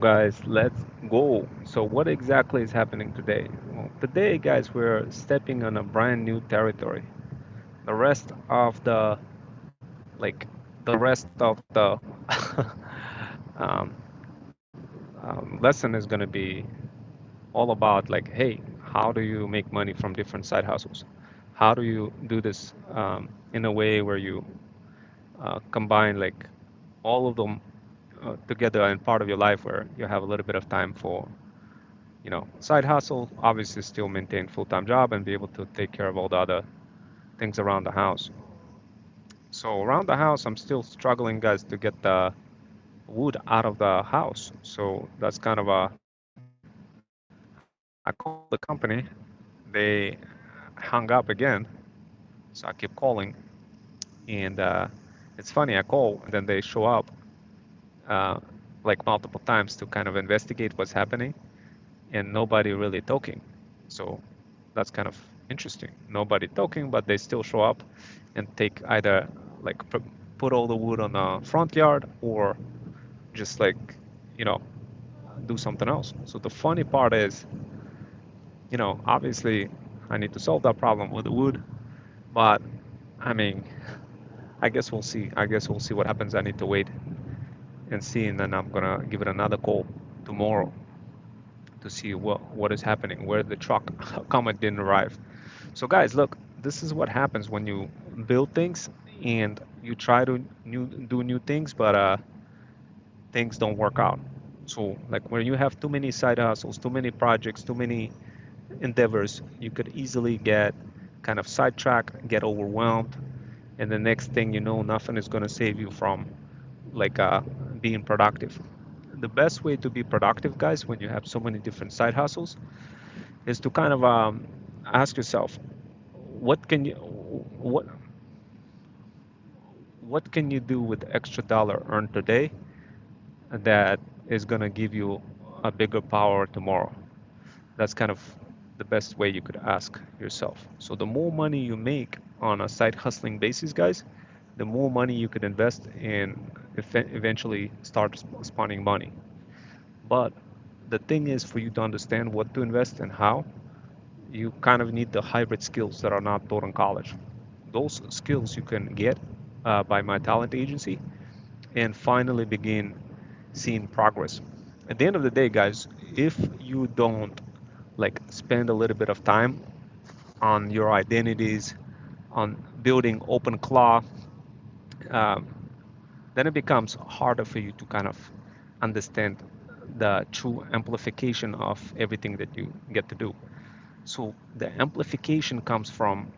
Guys, let's go. So what exactly is happening today? Well, today, guys, we're stepping on a brand new territory. The rest of like, the rest of the um, lesson is going to be all about like, hey, how do you make money from different side hustles? How do you do this in a way where you combine like all of them together in part of your life where you have a little bit of time for side hustle, obviously still maintain full-time job and be able to take care of all the other things around the house. So around the house, I'm still struggling, guys, to get the wood out of the house. So that's kind of I called the company. They hung up again. So I keep calling. And it's funny, I call and then they show up uh, like multiple times to kind of investigate what's happening and nobody really talking. So that's kind of interesting. Nobody talking, but they still show up and take either like put all the wood on the front yard or just like, you know, do something else. So the funny part is, obviously I need to solve that problem with the wood, but I mean, I guess we'll see. I guess we'll see what happens. I need to wait and see, and then I'm gonna give it another call tomorrow to see what is happening, where the truck comment didn't arrive. So guys, look, this is what happens when you build things and you try to do new things, but things don't work out. So like when you have too many side hustles, too many projects, too many endeavors, you could easily get kind of sidetracked, get overwhelmed, and the next thing you know, nothing is going to save you from like being productive. The best way to be productive, guys, when you have so many different side hustles, is to kind of ask yourself, what can you what what can you do with the extra dollar earned today that is going to give you a bigger power tomorrow? That's kind of the best way you could ask yourself. So the more money you make on a side hustling basis, guys, the more money you could invest in eventually start spawning money. But the thing is, for you to understand what to invest and how, you kind of need the hybrid skills that are not taught in college. Those skills you can get by my talent agency and finally begin seeing progress. At the end of the day, guys, if you don't like spend a little bit of time on your identities, on building open claw, um, then it becomes harder for you to kind of understand the true amplification of everything that you get to do. So the amplification comes from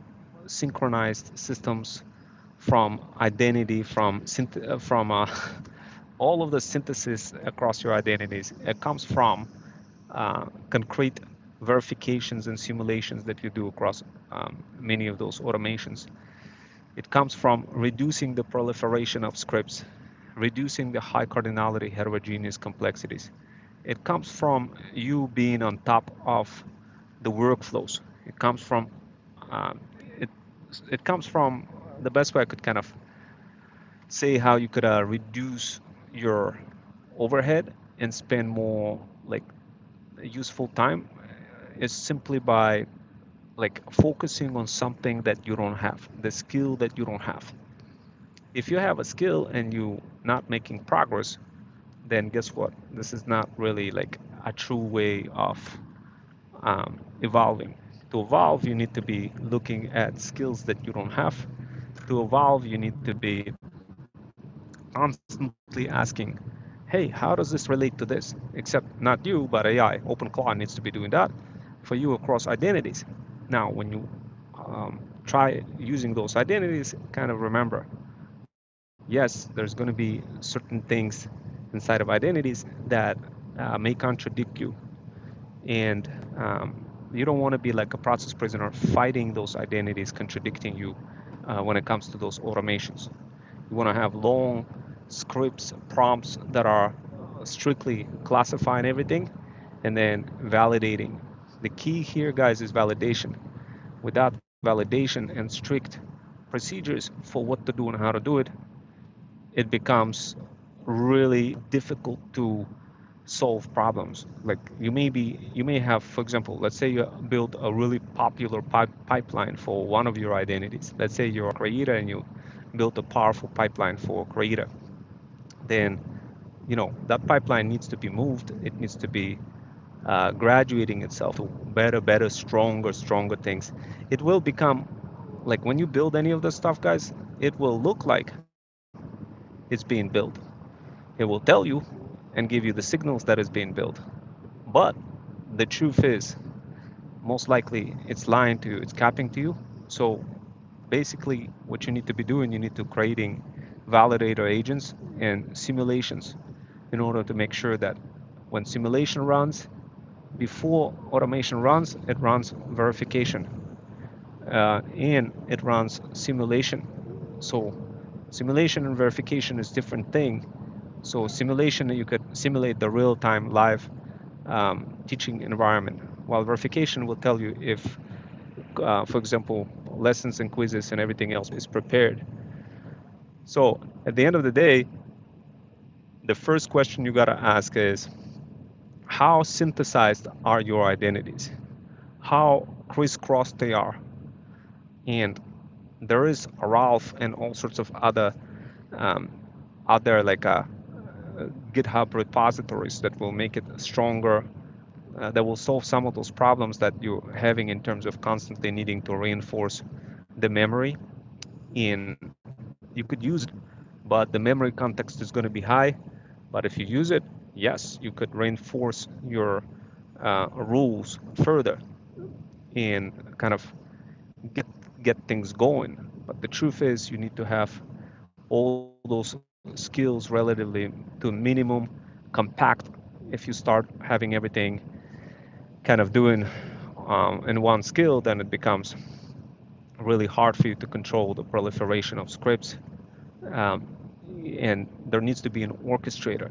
synchronized systems, from identity, from all of the synthesis across your identities. It comes from concrete verifications and simulations that you do across many of those automations. It comes from reducing the proliferation of scripts, reducing the high cardinality heterogeneous complexities. It comes from you being on top of the workflows. It comes from um, it. It comes from the best way I could kind of say how you could reduce your overhead and spend more like useful time is simply by like focusing on something that you don't have, the skill that you don't have. If you have a skill and you not making progress, then guess what? This is not really like a true way of evolving. To evolve, you need to be looking at skills that you don't have. To evolve, you need to be constantly asking, hey, how does this relate to this? Except not you, but AI, OpenClaw needs to be doing that for you across identities. Now, when you try using those identities, kind of remember, yes, there's going to be certain things inside of identities that may contradict you. And you don't want to be like a process prisoner fighting those identities contradicting you when it comes to those automations. You want to have long scripts, prompts that are strictly classifying everything and then validating. The key here, guys, is validation. Without validation and strict procedures for what to do and how to do it, it becomes really difficult to solve problems. Like you may have, for example, let's say you build a really popular pipeline for one of your identities. Let's say you're a creator and you built a powerful pipeline for creator. Then, that pipeline needs to be moved. It needs to be graduating itself to better, stronger things. It will become like when you build any of the stuff, guys, it will look like it's being built. It will tell you and give you the signals that it's being built. But the truth is, most likely it's lying to you, it's capping to you. So basically, what you need to be doing, you need to creating validator agents and simulations in order to make sure that when simulation runs, before automation runs, it runs verification and it runs simulation. So simulation and verification is different thing. So simulation, you could simulate the real-time live teaching environment, while verification will tell you if, for example, lessons and quizzes and everything else is prepared. So at the end of the day, the first question you gotta ask is, how synthesized are your identities? How crisscrossed they are? And there is a Ralph and all sorts of um, other like GitHub repositories that will make it stronger, that will solve some of those problems that you're having in terms of constantly needing to reinforce the memory. And you could use it, but the memory context is going to be high. But if you use it, yes, you could reinforce your rules further and kind of get get things going. But the truth is, you need to have all those skills relatively to minimum, compact. If you start having everything kind of doing in one skill, then it becomes really hard for you to control the proliferation of scripts. Um, and there needs to be an orchestrator.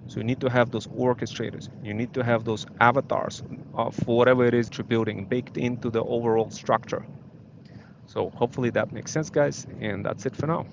So you need to have those orchestrators. You need to have those avatars of whatever it is you're building baked into the overall structure. So hopefully that makes sense, guys. And that's it for now.